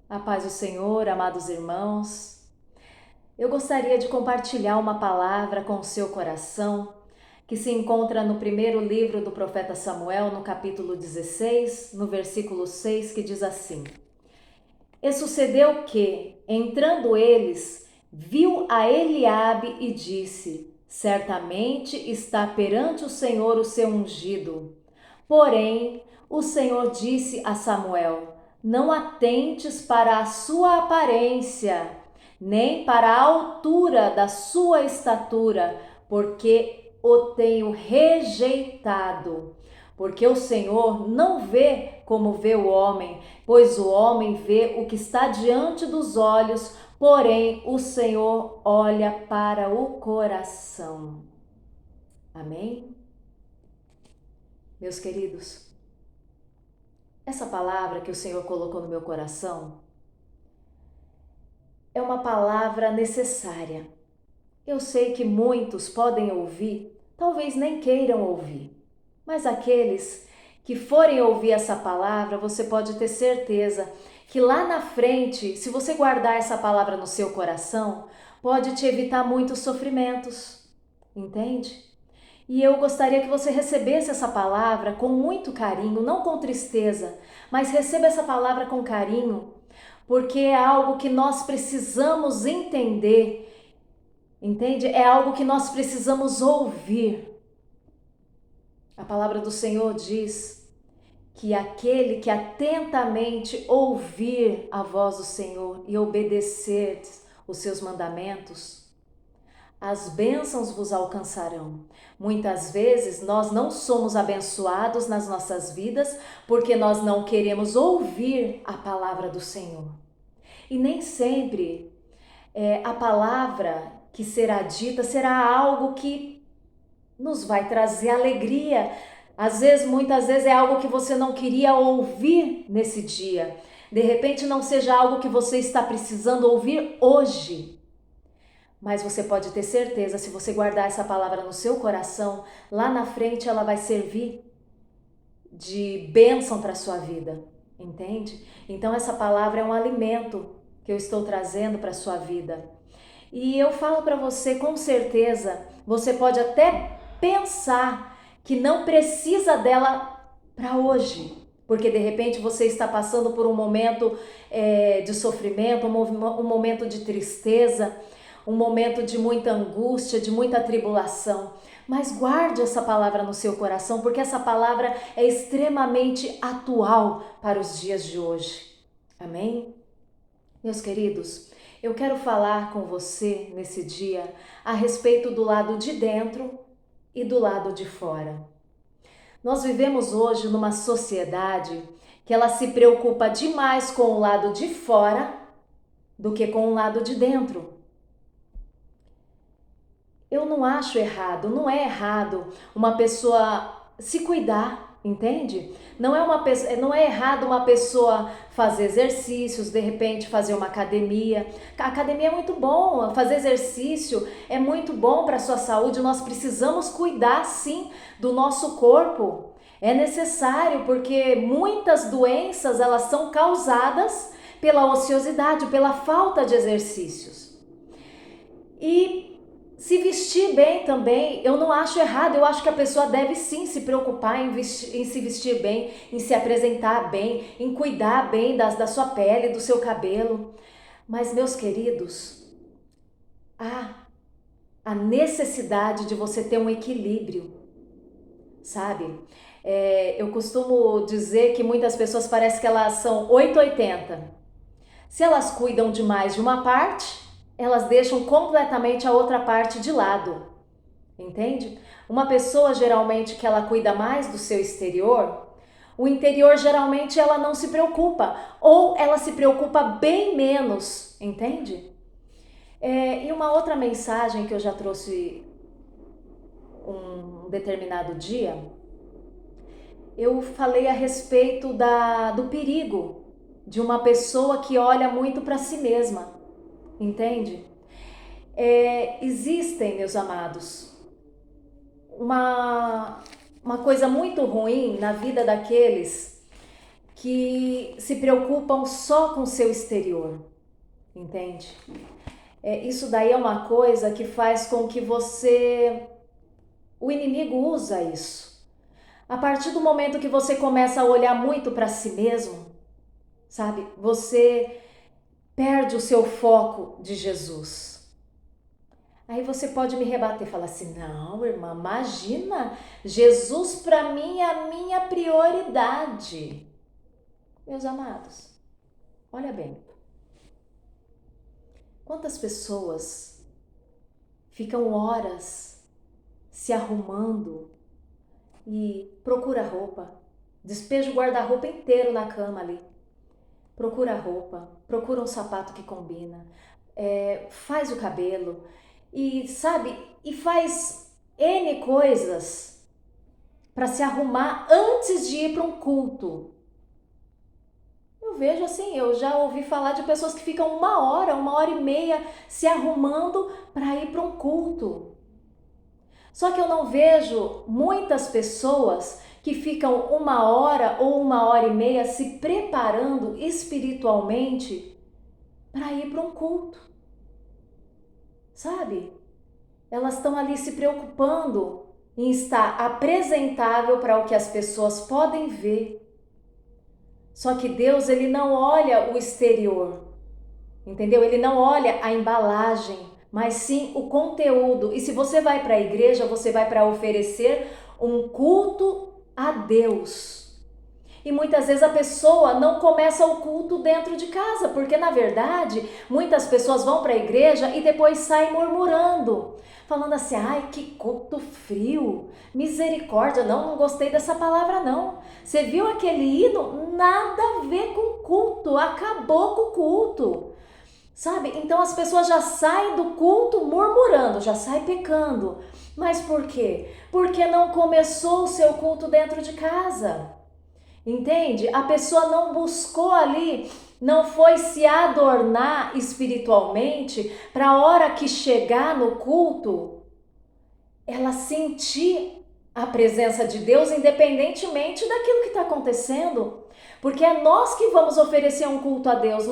A paz do Senhor, amados irmãos. Eu gostaria de compartilhar uma palavra com o seu coração, que se encontra no primeiro livro do profeta Samuel, no capítulo 16, no versículo 6, que diz assim: E sucedeu que, entrando eles, viu a Eliabe e disse: Certamente está perante o Senhor o seu ungido. Porém, o Senhor disse a Samuel: Não atentes para a sua aparência, nem para a altura da sua estatura, porque o tenho rejeitado. Porque o Senhor não vê como vê o homem, pois o homem vê o que está diante dos olhos, porém o Senhor olha para o coração. Amém? Meus queridos, essa palavra que o Senhor colocou no meu coração é uma palavra necessária. Eu sei que muitos podem ouvir, talvez nem queiram ouvir, mas aqueles que forem ouvir essa palavra, você pode ter certeza que lá na frente, se você guardar essa palavra no seu coração, pode te evitar muitos sofrimentos, entende? E eu gostaria que você recebesse essa palavra com muito carinho, não com tristeza, mas receba essa palavra com carinho, porque é algo que nós precisamos entender, entende? É algo que nós precisamos ouvir. A palavra do Senhor diz que aquele que atentamente ouvir a voz do Senhor e obedecer os seus mandamentos, as bênçãos vos alcançarão. Muitas vezes nós não somos abençoados nas nossas vidas porque nós não queremos ouvir a palavra do Senhor. E nem sempre a palavra que será dita será algo que nos vai trazer alegria. Às vezes, muitas vezes é algo que você não queria ouvir nesse dia. De repente não seja algo que você está precisando ouvir hoje. Mas você pode ter certeza, se você guardar essa palavra no seu coração, lá na frente ela vai servir de bênção para a sua vida, entende? Então essa palavra é um alimento que eu estou trazendo para a sua vida. E eu falo para você com certeza, você pode até pensar que não precisa dela para hoje, porque de repente você está passando por um momento de sofrimento, um momento de tristeza, um momento de muita angústia, de muita tribulação. Mas guarde essa palavra no seu coração, porque essa palavra é extremamente atual para os dias de hoje. Amém? Meus queridos, eu quero falar com você nesse dia a respeito do lado de dentro e do lado de fora. Nós vivemos hoje numa sociedade que ela se preocupa demais com o lado de fora do que com o lado de dentro. Eu não acho errado, não é errado uma pessoa se cuidar, entende? Não é errado uma pessoa fazer exercícios, de repente fazer uma academia. A academia é muito bom, fazer exercício é muito bom para a sua saúde. Nós precisamos cuidar sim do nosso corpo. É necessário porque muitas doenças elas são causadas pela ociosidade, pela falta de exercícios. E se vestir bem também, eu não acho errado, eu acho que a pessoa deve sim se preocupar em se vestir bem, em se apresentar bem, em cuidar bem da sua pele, do seu cabelo. Mas, meus queridos, há a necessidade de você ter um equilíbrio, sabe? Eu costumo dizer que muitas pessoas parecem que elas são 880. Se elas cuidam demais de uma parte, elas deixam completamente a outra parte de lado, entende? Uma pessoa geralmente que ela cuida mais do seu exterior, o interior geralmente ela não se preocupa, ou ela se preocupa bem menos, entende? E uma outra mensagem que eu já trouxe um determinado dia, eu falei a respeito do perigo de uma pessoa que olha muito para si mesma, entende? Existem, meus amados, uma coisa muito ruim na vida daqueles que se preocupam só com o seu exterior, entende? Isso daí é uma coisa que faz com que o inimigo usa isso. A partir do momento que você começa a olhar muito para si mesmo, sabe? Você perde o seu foco de Jesus. Aí você pode me rebater e falar assim: não, irmã, imagina, Jesus para mim é a minha prioridade. Meus amados, olha bem, quantas pessoas ficam horas se arrumando e procura roupa, despeja o guarda-roupa inteiro na cama ali, procura roupa, procura um sapato que combina, faz o cabelo e sabe, e faz N coisas para se arrumar antes de ir para um culto. Eu vejo assim, eu já ouvi falar de pessoas que ficam 1 hora e meia se arrumando para ir para um culto. Só que eu não vejo muitas pessoas que ficam 1 hora ou 1 hora e meia se preparando espiritualmente para ir para um culto. Sabe? Elas estão ali se preocupando em estar apresentável para o que as pessoas podem ver. Só que Deus, ele não olha o exterior, entendeu? Ele não olha a embalagem, mas sim o conteúdo. E se você vai para a igreja, você vai para oferecer um culto a Deus. E muitas vezes a pessoa não começa o culto dentro de casa, porque na verdade muitas pessoas vão para a igreja e depois saem murmurando, falando assim: ai, que culto frio, misericórdia, não gostei dessa palavra não. Você viu aquele hino? Nada a ver com culto, acabou com o culto. Sabe? Então as pessoas já saem do culto murmurando, já saem pecando. Mas por quê? Porque não começou o seu culto dentro de casa. Entende? A pessoa não buscou ali, não foi se adornar espiritualmente para a hora que chegar no culto, ela sentir a presença de Deus independentemente daquilo que está acontecendo. Porque é nós que vamos oferecer um culto a Deus,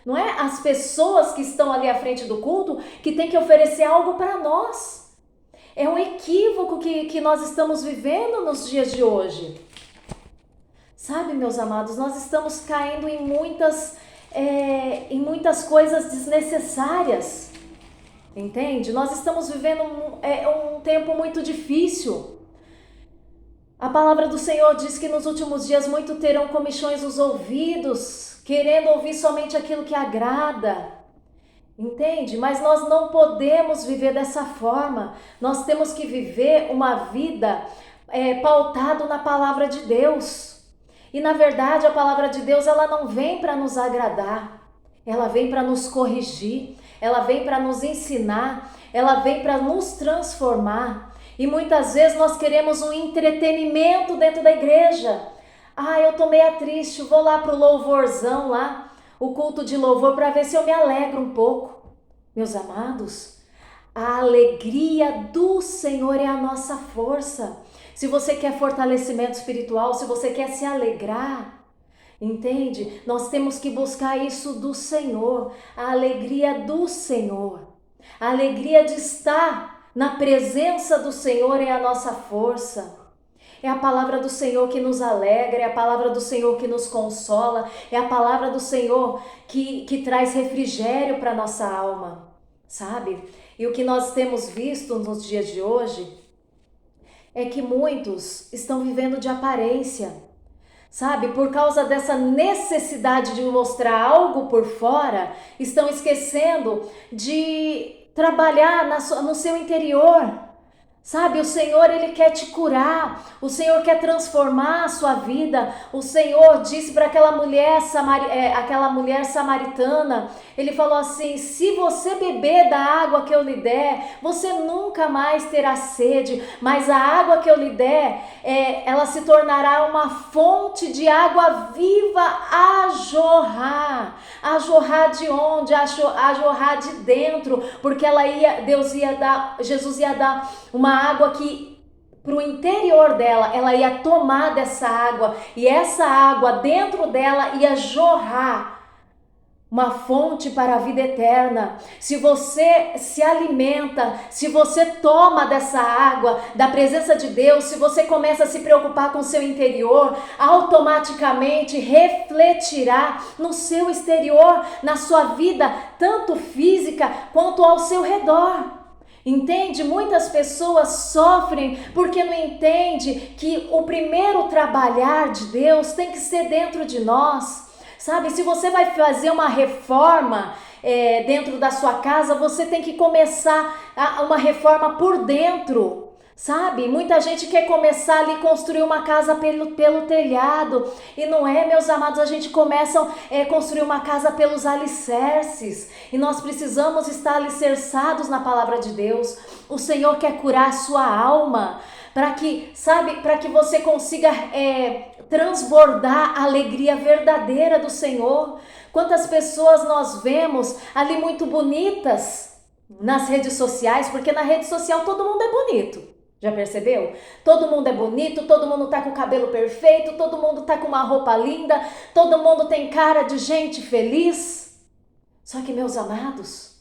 não é as pessoas que estão ali à frente do culto que tem que oferecer algo para nós. É um equívoco que nós estamos vivendo nos dias de hoje. Sabe, meus amados, nós estamos caindo em muitas coisas desnecessárias, entende? Nós estamos vivendo um tempo muito difícil. A palavra do Senhor diz que nos últimos dias muito terão comichões os ouvidos, querendo ouvir somente aquilo que agrada, entende? Mas nós não podemos viver dessa forma. Nós temos que viver uma vida pautada na palavra de Deus. E na verdade a palavra de Deus, ela não vem para nos agradar, ela vem para nos corrigir, ela vem para nos ensinar, ela vem para nos transformar. E muitas vezes nós queremos um entretenimento dentro da igreja. Ah, eu tô meio triste, vou lá pro louvorzão lá, o culto de louvor, para ver se eu me alegro um pouco. Meus amados, a alegria do Senhor é a nossa força. Se você quer fortalecimento espiritual, se você quer se alegrar, entende? Nós temos que buscar isso do Senhor, a alegria do Senhor. A alegria de estar na presença do Senhor é a nossa força. É a palavra do Senhor que nos alegra, é a palavra do Senhor que nos consola, é a palavra do Senhor que traz refrigério para a nossa alma, sabe? E o que nós temos visto nos dias de hoje é que muitos estão vivendo de aparência, sabe? Por causa dessa necessidade de mostrar algo por fora, estão esquecendo de trabalhar no seu interior. Sabe, o Senhor, Ele quer te curar, o Senhor quer transformar a sua vida. O Senhor disse para aquela mulher samaritana, Ele falou assim: se você beber da água que eu lhe der, você nunca mais terá sede, mas a água que eu lhe der, ela se tornará uma fonte de água viva a jorrar. A jorrar de onde? A jorrar de dentro, porque Jesus ia dar uma água que para o interior dela, ela ia tomar dessa água e essa água dentro dela ia jorrar uma fonte para a vida eterna. Se você se alimenta, se você toma dessa água, da presença de Deus, se você começa a se preocupar com o seu interior, automaticamente refletirá no seu exterior, na sua vida, tanto física quanto ao seu redor. Entende? Muitas pessoas sofrem porque não entendem que o primeiro trabalhar de Deus tem que ser dentro de nós. Sabe, se você vai fazer uma reforma dentro da sua casa, você tem que começar uma reforma por dentro, sabe? Muita gente quer começar ali construir uma casa pelo telhado, e não é, meus amados, a gente começa a construir uma casa pelos alicerces, e nós precisamos estar alicerçados na palavra de Deus. O Senhor quer curar a sua alma, para que, sabe, para que você consiga transbordar a alegria verdadeira do Senhor. Quantas pessoas nós vemos ali muito bonitas nas redes sociais, porque na rede social todo mundo é bonito. Já percebeu? Todo mundo é bonito, todo mundo tá com o cabelo perfeito, todo mundo tá com uma roupa linda, todo mundo tem cara de gente feliz. Só que, meus amados,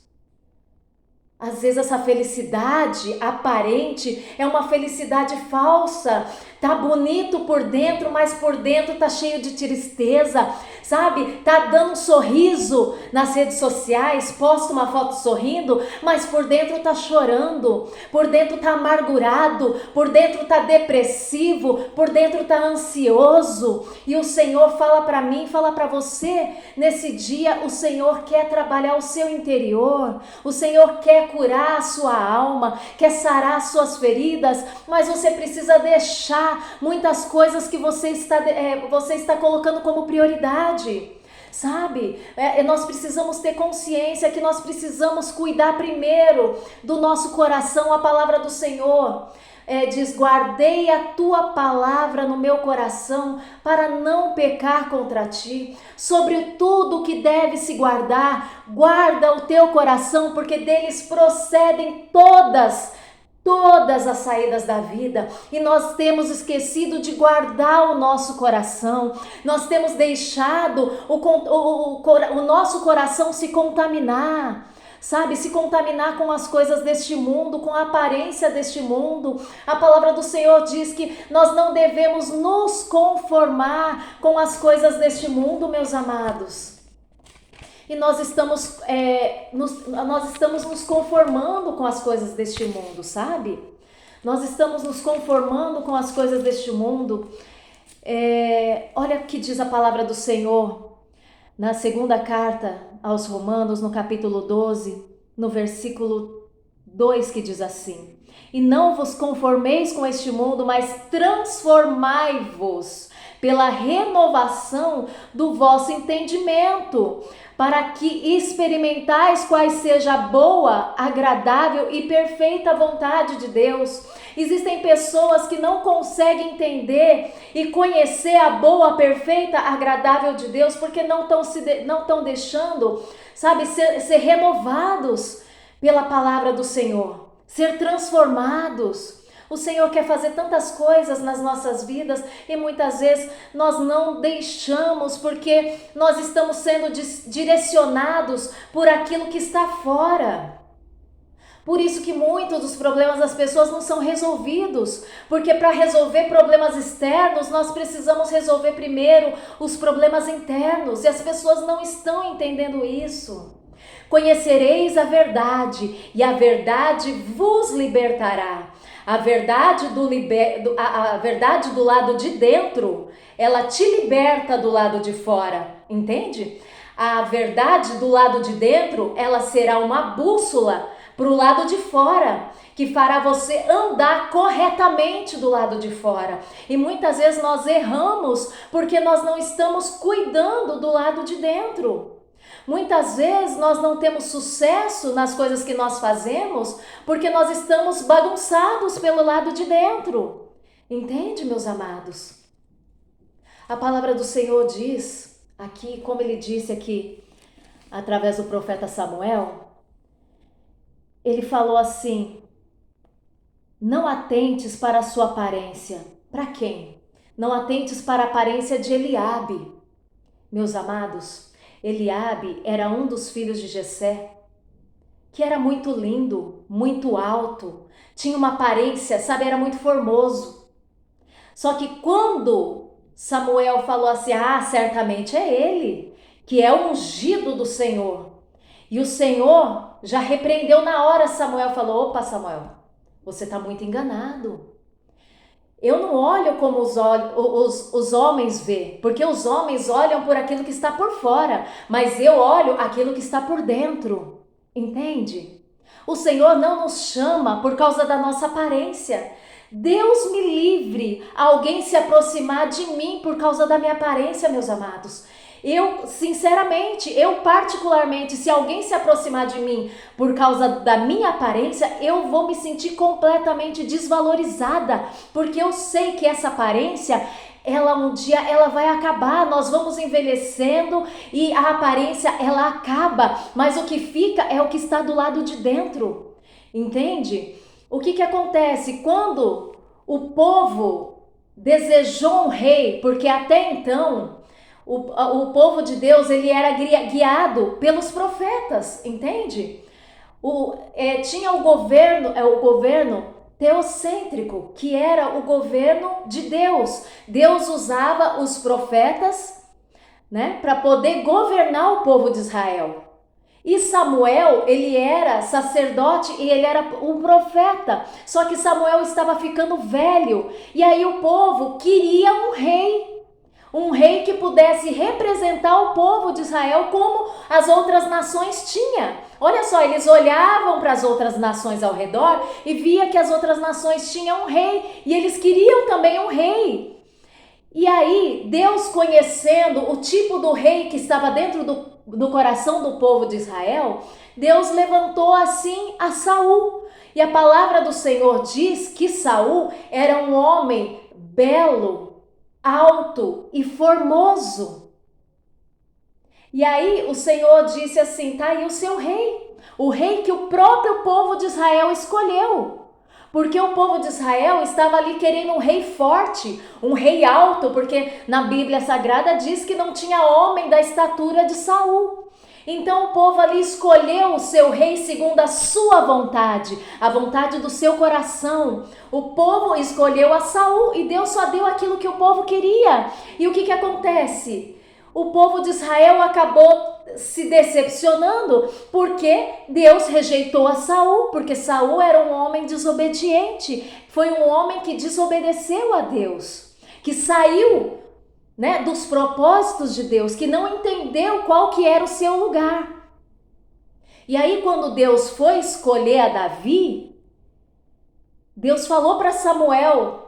às vezes essa felicidade aparente é uma felicidade falsa. Tá bonito por dentro, mas por dentro tá cheio de tristeza, sabe? Tá dando um sorriso nas redes sociais, posta uma foto sorrindo, mas por dentro tá chorando, por dentro tá amargurado, por dentro tá depressivo, por dentro tá ansioso. E o Senhor fala para mim, fala para você, nesse dia o Senhor quer trabalhar o seu interior, o Senhor quer curar a sua alma, quer sarar as suas feridas, mas você precisa deixar muitas coisas que você está colocando como prioridade, sabe? Nós precisamos ter consciência que nós precisamos cuidar primeiro do nosso coração. A palavra do Senhor diz: guardei a tua palavra no meu coração para não pecar contra ti. Sobre tudo que deve se guardar, guarda o teu coração, porque deles procedem todas as saídas da vida. E nós temos esquecido de guardar o nosso coração, nós temos deixado o nosso coração se contaminar, sabe, se contaminar com as coisas deste mundo, com a aparência deste mundo. A palavra do Senhor diz que nós não devemos nos conformar com as coisas deste mundo, meus amados. E nós estamos nos conformando com as coisas deste mundo, sabe? Nós estamos nos conformando com as coisas deste mundo. Olha o que diz a palavra do Senhor na segunda carta aos Romanos, no capítulo 12, no versículo 2, que diz assim: e não vos conformeis com este mundo, mas transformai-vos pela renovação do vosso entendimento, para que experimentais quais seja a boa, agradável e perfeita vontade de Deus. Existem pessoas que não conseguem entender e conhecer a boa, perfeita, agradável de Deus, porque não estão deixando, sabe, ser renovados pela palavra do Senhor, ser transformados. O Senhor quer fazer tantas coisas nas nossas vidas e muitas vezes nós não deixamos, porque nós estamos sendo direcionados por aquilo que está fora. Por isso que muitos dos problemas das pessoas não são resolvidos, porque para resolver problemas externos, nós precisamos resolver primeiro os problemas internos, e as pessoas não estão entendendo isso. Conhecereis a verdade, e a verdade vos libertará. A verdade do lado de dentro, ela te liberta do lado de fora, entende? A verdade do lado de dentro, ela será uma bússola para o lado de fora, que fará você andar corretamente do lado de fora. E muitas vezes nós erramos porque nós não estamos cuidando do lado de dentro. Muitas vezes nós não temos sucesso nas coisas que nós fazemos porque nós estamos bagunçados pelo lado de dentro. Entende, meus amados? A palavra do Senhor diz aqui, como ele disse aqui através do profeta Samuel, ele falou assim Não atentes para a sua aparência. Para quem? Não atentes para a aparência de Eliabe. Meus amados, Eliabe era um dos filhos de Jessé, que era muito lindo, muito alto, tinha uma aparência, sabe, era muito formoso. Só que quando Samuel falou assim, certamente é ele, que é o ungido do Senhor. E o Senhor já repreendeu na hora. Samuel falou, opa Samuel, você está muito enganado. Eu não olho como os homens vê, porque os homens olham por aquilo que está por fora, mas eu olho aquilo que está por dentro, entende? O Senhor não nos chama por causa da nossa aparência. Deus me livre alguém se aproximar de mim por causa da minha aparência, meus amados. Eu, sinceramente, eu particularmente, se alguém se aproximar de mim por causa da minha aparência, eu vou me sentir completamente desvalorizada, porque eu sei que essa aparência, ela um dia ela vai acabar, nós vamos envelhecendo e a aparência ela acaba, mas o que fica é o que está do lado de dentro, entende? O que acontece quando o povo desejou um rei, porque até então o povo de Deus ele era guiado pelos profetas, entende? Tinha o governo teocêntrico, que era o governo de Deus. Deus usava os profetas, né, para poder governar o povo de Israel. E Samuel, ele era sacerdote e ele era um profeta. Só que Samuel estava ficando velho. E aí o povo queria um rei. Um rei que pudesse representar o povo de Israel como as outras nações tinham. Olha só, eles olhavam para as outras nações ao redor e via que as outras nações tinham um rei. E eles queriam também um rei. E aí, Deus, conhecendo o tipo do rei que estava dentro do coração do povo de Israel, Deus levantou assim a Saul. E a palavra do Senhor diz que Saul era um homem belo, alto e formoso. E aí o Senhor disse assim, tá aí o seu rei, o rei que o próprio povo de Israel escolheu. Porque o povo de Israel estava ali querendo um rei forte, um rei alto, porque na Bíblia Sagrada diz que não tinha homem da estatura de Saul. Então o povo ali escolheu o seu rei segundo a sua vontade, a vontade do seu coração. O povo escolheu a Saul e Deus só deu aquilo que o povo queria. E o que acontece? O povo de Israel acabou se decepcionando porque Deus rejeitou a Saul, porque Saul era um homem desobediente, foi um homem que desobedeceu a Deus, que saiu, né, dos propósitos de Deus, que não entendeu qual que era o seu lugar. E aí quando Deus foi escolher a Davi, Deus falou para Samuel,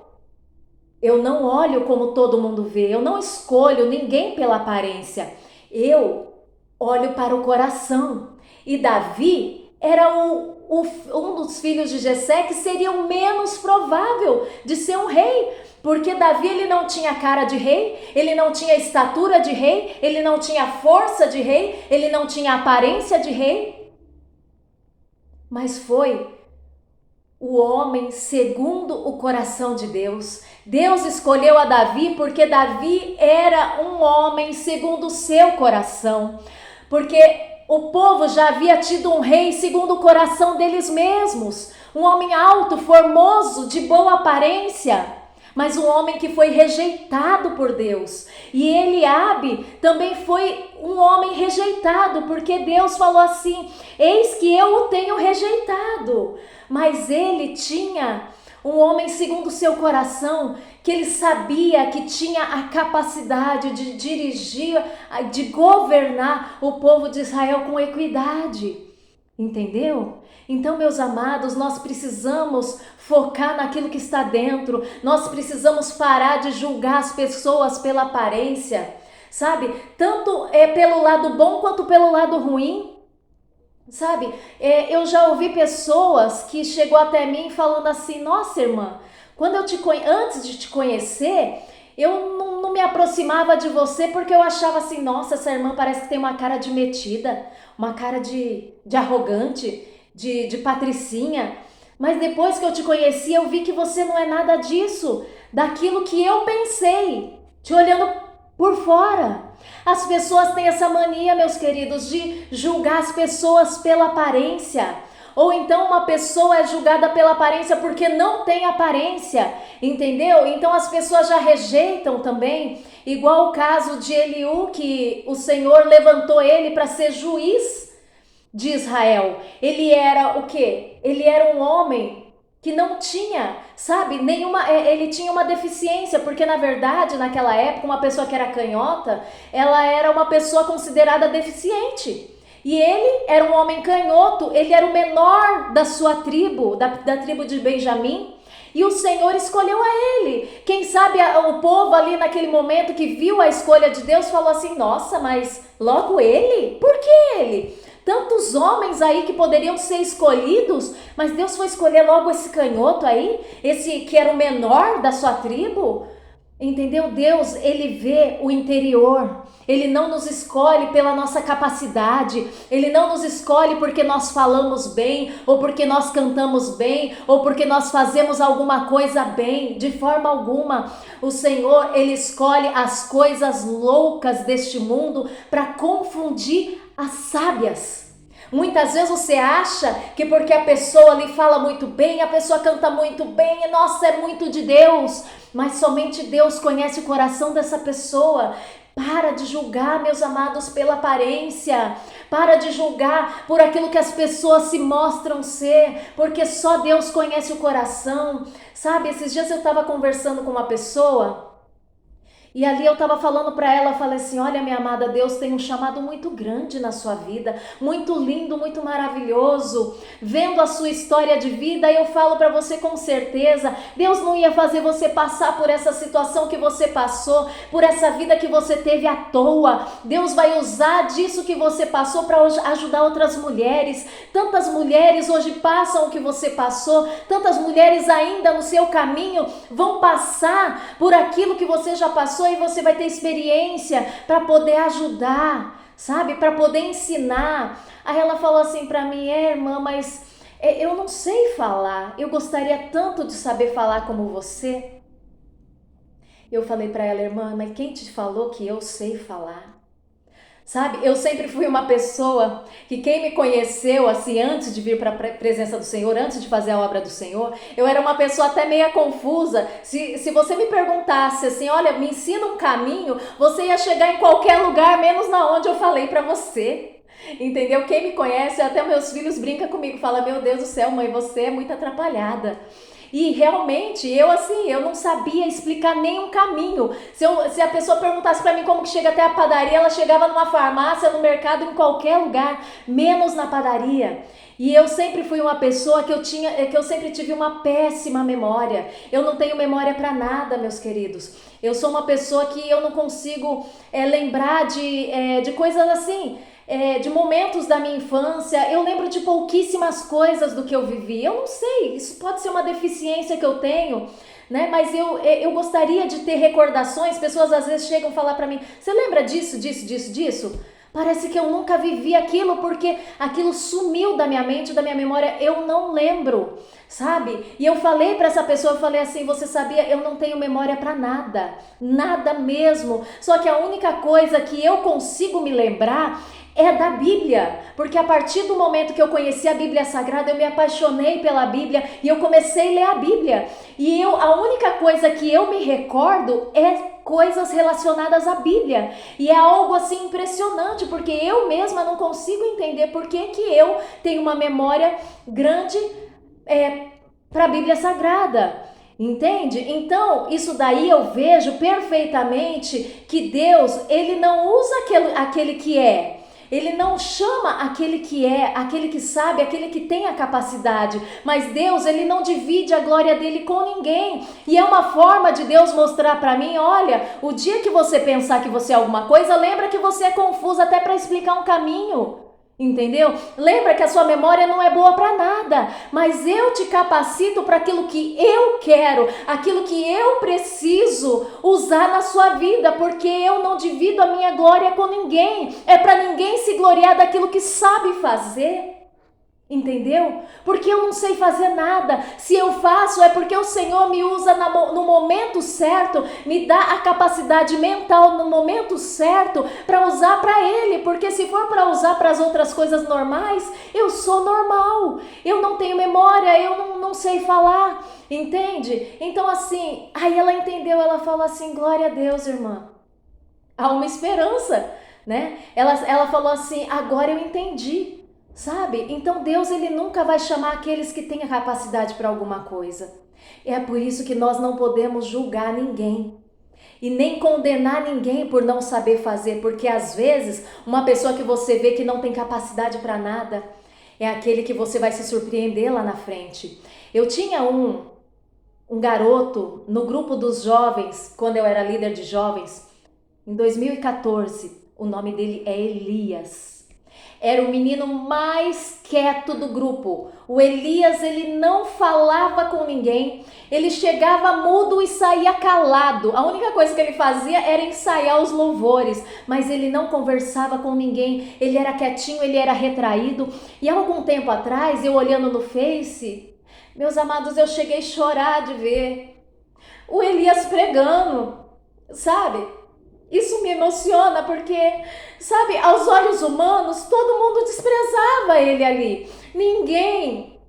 eu não olho como todo mundo vê, eu não escolho ninguém pela aparência, eu olho para o coração. E Davi era um dos filhos de Jessé que seria o menos provável de ser um rei, porque Davi ele não tinha cara de rei, ele não tinha estatura de rei, ele não tinha força de rei, ele não tinha aparência de rei, mas foi o homem segundo o coração de Deus. Deus escolheu a Davi porque Davi era um homem segundo o seu coração, porque o povo já havia tido um rei segundo o coração deles mesmos, um homem alto, formoso, de boa aparência, mas um homem que foi rejeitado por Deus. E Eliabe também foi um homem rejeitado, porque Deus falou assim, eis que eu o tenho rejeitado. Mas ele tinha um homem segundo o seu coração, que ele sabia que tinha a capacidade de dirigir, de governar o povo de Israel com equidade. Entendeu? Então, meus amados, nós precisamos focar naquilo que está dentro. Nós precisamos parar de julgar as pessoas pela aparência, sabe? Tanto pelo lado bom quanto pelo lado ruim. Sabe, eu já ouvi pessoas que chegou até mim falando assim, nossa irmã, antes de te conhecer, eu não me aproximava de você porque eu achava assim, nossa, essa irmã parece que tem uma cara de metida, uma cara de arrogante, de patricinha, Mas depois que eu te conheci, eu vi que você não é nada disso, daquilo que eu pensei, te olhando por fora. As pessoas têm essa mania, meus queridos, de julgar as pessoas pela aparência. Ou então uma pessoa é julgada pela aparência porque não tem aparência, entendeu? Então as pessoas já rejeitam também, igual o caso de Eliú, que o Senhor levantou ele para ser juiz de Israel. Ele era o quê? Ele era um homem que não tinha, sabe, ele tinha uma deficiência, porque na verdade, naquela época, uma pessoa que era canhota, ela era uma pessoa considerada deficiente. E ele era um homem canhoto, ele era o menor da sua tribo, da tribo de Benjamim, e o Senhor escolheu a ele. Quem sabe o povo ali naquele momento que viu a escolha de Deus falou assim: nossa, mas logo ele? Por que ele? Tantos homens aí que poderiam ser escolhidos, mas Deus foi escolher logo esse canhoto aí, esse que era o menor da sua tribo. Entendeu? Deus, ele vê o interior. Ele não nos escolhe pela nossa capacidade. Ele não nos escolhe porque nós falamos bem, ou porque nós cantamos bem, ou porque nós fazemos alguma coisa bem. De forma alguma. O Senhor, ele escolhe as coisas loucas deste mundo para confundir as sábias. Muitas vezes você acha que porque a pessoa lhe fala muito bem, a pessoa canta muito bem, e nossa, é muito de Deus. Mas somente Deus conhece o coração dessa pessoa. Para de julgar, meus amados, pela aparência. Para de julgar por aquilo que as pessoas se mostram ser, porque só Deus conhece o coração. Sabe, esses dias eu estava conversando com uma pessoa e ali eu estava falando para ela, falei assim: olha, minha amada, Deus tem um chamado muito grande na sua vida, muito lindo, muito maravilhoso. Vendo a sua história de vida, eu falo para você com certeza, Deus não ia fazer você passar por essa situação que você passou, por essa vida que você teve à toa. Deus vai usar disso que você passou para ajudar outras mulheres. Tantas mulheres hoje passam o que você passou, tantas mulheres ainda no seu caminho vão passar por aquilo que você já passou, e você vai ter experiência para poder ajudar, sabe? Para poder ensinar. Aí ela falou assim para mim: irmã, mas eu não sei falar. Eu gostaria tanto de saber falar como você. Eu falei para ela: irmã, mas quem te falou que eu sei falar? Sabe, eu sempre fui uma pessoa que quem me conheceu, assim, antes de vir para a presença do Senhor, antes de fazer a obra do Senhor, eu era uma pessoa até meio confusa. Se você me perguntasse assim: olha, me ensina um caminho, você ia chegar em qualquer lugar, menos na onde eu falei para você. Entendeu? Quem me conhece, até meus filhos brincam comigo, fala: meu Deus do céu, mãe, você é muito atrapalhada. E realmente, eu não sabia explicar nenhum caminho. Se a pessoa perguntasse para mim como que chega até a padaria, ela chegava numa farmácia, no mercado, em qualquer lugar, menos na padaria. E eu sempre fui uma pessoa que eu sempre tive uma péssima memória. Eu não tenho memória para nada, meus queridos. Eu sou uma pessoa que eu não consigo lembrar de coisas assim, de momentos da minha infância. Eu lembro de pouquíssimas coisas do que eu vivi. Eu não sei, isso pode ser uma deficiência que eu tenho, né? Mas eu gostaria de ter recordações. Pessoas às vezes chegam a falar para mim: você lembra disso, disso, disso, disso? Parece que eu nunca vivi aquilo, porque aquilo sumiu da minha mente, da minha memória, eu não lembro, sabe? E eu falei para essa pessoa, eu falei assim: você sabia, eu não tenho memória para nada, nada mesmo. Só que a única coisa que eu consigo me lembrar é da Bíblia, porque a partir do momento que eu conheci a Bíblia Sagrada, eu me apaixonei pela Bíblia e eu comecei a ler a Bíblia. E a única coisa que eu me recordo é coisas relacionadas à Bíblia. E é algo assim impressionante, porque eu mesma não consigo entender por que eu tenho uma memória grande para a Bíblia Sagrada. Entende? Então, isso daí eu vejo perfeitamente que Deus, ele não usa aquele que é. Ele não chama aquele que é, aquele que sabe, aquele que tem a capacidade. Mas Deus, ele não divide a glória dele com ninguém. E é uma forma de Deus mostrar para mim: olha, o dia que você pensar que você é alguma coisa, lembra que você é confuso até para explicar um caminho. Entendeu? Lembra que a sua memória não é boa para nada, mas eu te capacito para aquilo que eu quero, aquilo que eu preciso usar na sua vida, porque eu não divido a minha glória com ninguém. É para ninguém se gloriar daquilo que sabe fazer. Entendeu? Porque eu não sei fazer nada. Se eu faço é porque o Senhor me usa no momento certo, me dá a capacidade mental no momento certo para usar para Ele. Porque se for para usar para as outras coisas normais, eu sou normal. Eu não tenho memória, eu não sei falar. Entende? Então assim, aí ela entendeu, ela falou assim, glória a Deus, irmã. Há uma esperança, né? Ela falou assim, agora eu entendi. Sabe? Então Deus, ele nunca vai chamar aqueles que têm a capacidade para alguma coisa. É por isso que nós não podemos julgar ninguém e nem condenar ninguém por não saber fazer, porque às vezes uma pessoa que você vê que não tem capacidade para nada é aquele que você vai se surpreender lá na frente. Eu tinha um garoto no grupo dos jovens, quando eu era líder de jovens, em 2014, o nome dele é Elias. Era o menino mais quieto do grupo. O Elias, ele não falava com ninguém. Ele chegava mudo e saía calado. A única coisa que ele fazia era ensaiar os louvores, mas ele não conversava com ninguém. Ele era quietinho, ele era retraído. E há algum tempo atrás, eu olhando no Face, meus amados, eu cheguei a chorar de ver o Elias pregando, sabe? Isso me emociona porque, sabe, aos olhos humanos, todo mundo desprezava ele ali. Ninguém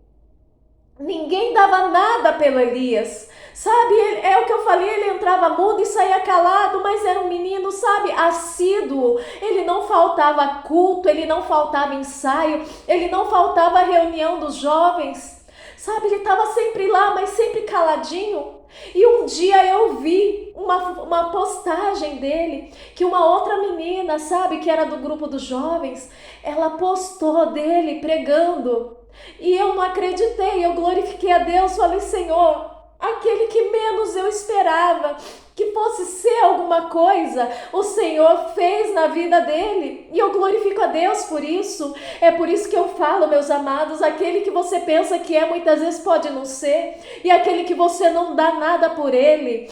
dava nada pelo Elias. Sabe, é o que eu falei, ele entrava mudo e saía calado, mas era um menino, sabe, assíduo. Ele não faltava culto, ele não faltava ensaio, ele não faltava reunião dos jovens. Sabe, ele estava sempre lá, mas sempre caladinho. E um dia eu vi uma postagem dele, que uma outra menina, sabe, que era do grupo dos jovens, ela postou dele pregando. E eu não acreditei, eu glorifiquei a Deus, falei, Senhor, aquele que menos eu esperava que fosse ser alguma coisa, o Senhor fez na vida dele, e eu glorifico a Deus por isso. É por isso que eu falo, meus amados, aquele que você pensa que é, muitas vezes pode não ser, e aquele que você não dá nada por ele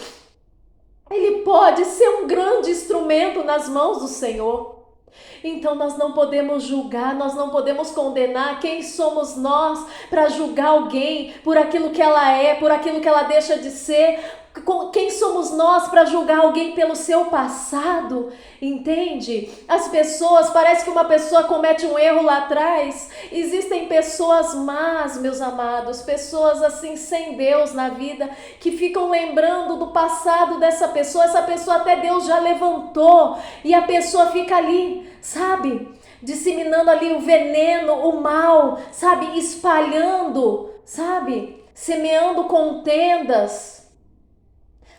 pode ser um grande instrumento nas mãos do Senhor. Então nós não podemos julgar, nós não podemos condenar. Quem somos nós para julgar alguém por aquilo que ela é, por aquilo que ela deixa de ser? Quem somos nós para julgar alguém pelo seu passado? Entende? As pessoas, parece que uma pessoa comete um erro lá atrás. Existem pessoas más, meus amados, pessoas assim sem Deus na vida, que ficam lembrando do passado dessa pessoa. Essa pessoa até Deus já levantou e a pessoa fica ali, sabe? Disseminando ali o veneno, o mal, sabe? Espalhando, sabe? Semeando contendas,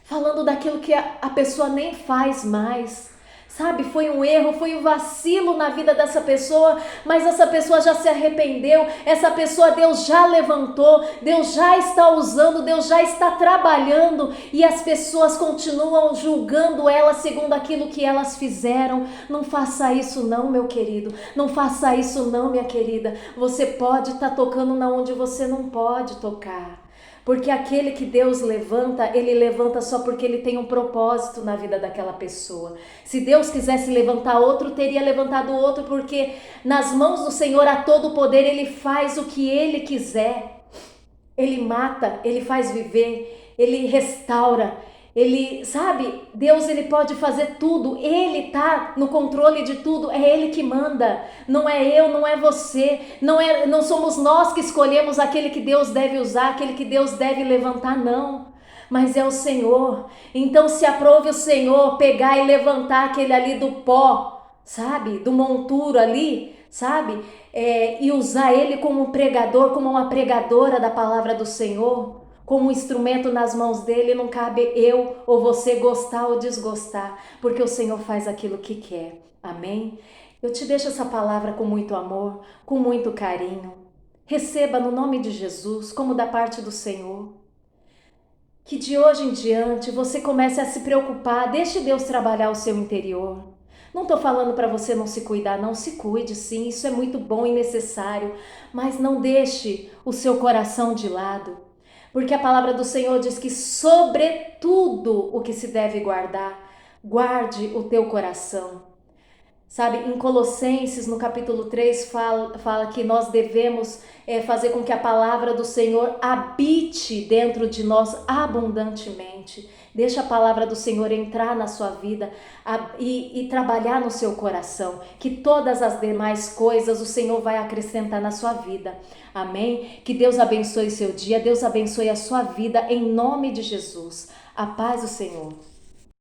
falando daquilo que a pessoa nem faz mais, sabe? Foi um erro, foi um vacilo na vida dessa pessoa, mas essa pessoa já se arrependeu, essa pessoa Deus já levantou, Deus já está usando, Deus já está trabalhando, e as pessoas continuam julgando ela segundo aquilo que elas fizeram. Não faça isso não, meu querido, não faça isso não, minha querida. Você pode estar tocando na onde você não pode tocar. Porque aquele que Deus levanta, ele levanta só porque ele tem um propósito na vida daquela pessoa. Se Deus quisesse levantar outro, teria levantado outro, porque nas mãos do Senhor há todo o poder, ele faz o que ele quiser. Ele mata, ele faz viver, ele restaura. Ele, sabe, Deus, ele pode fazer tudo, ele tá no controle de tudo, é ele que manda, não é eu, não é você, não somos nós que escolhemos aquele que Deus deve usar, aquele que Deus deve levantar, não, mas é o Senhor. Então se aprove o Senhor pegar e levantar aquele ali do pó, sabe, do monturo ali, sabe, e usar ele como um pregador, como uma pregadora da palavra do Senhor, como um instrumento nas mãos dele. Não cabe eu ou você gostar ou desgostar, porque o Senhor faz aquilo que quer. Amém? Eu te deixo essa palavra com muito amor, com muito carinho. Receba no nome de Jesus, como da parte do Senhor. Que de hoje em diante você comece a se preocupar, deixe Deus trabalhar o seu interior. Não estou falando para você não se cuidar, não, se cuide sim, isso é muito bom e necessário, mas não deixe o seu coração de lado. Porque a palavra do Senhor diz que sobretudo o que se deve guardar, guarde o teu coração. Sabe, em Colossenses, no capítulo 3, fala que nós devemos fazer com que a palavra do Senhor habite dentro de nós abundantemente. Deixa a palavra do Senhor entrar na sua vida e trabalhar no seu coração, que todas as demais coisas o Senhor vai acrescentar na sua vida. Amém? Que Deus abençoe seu dia, Deus abençoe a sua vida, em nome de Jesus. A paz do Senhor.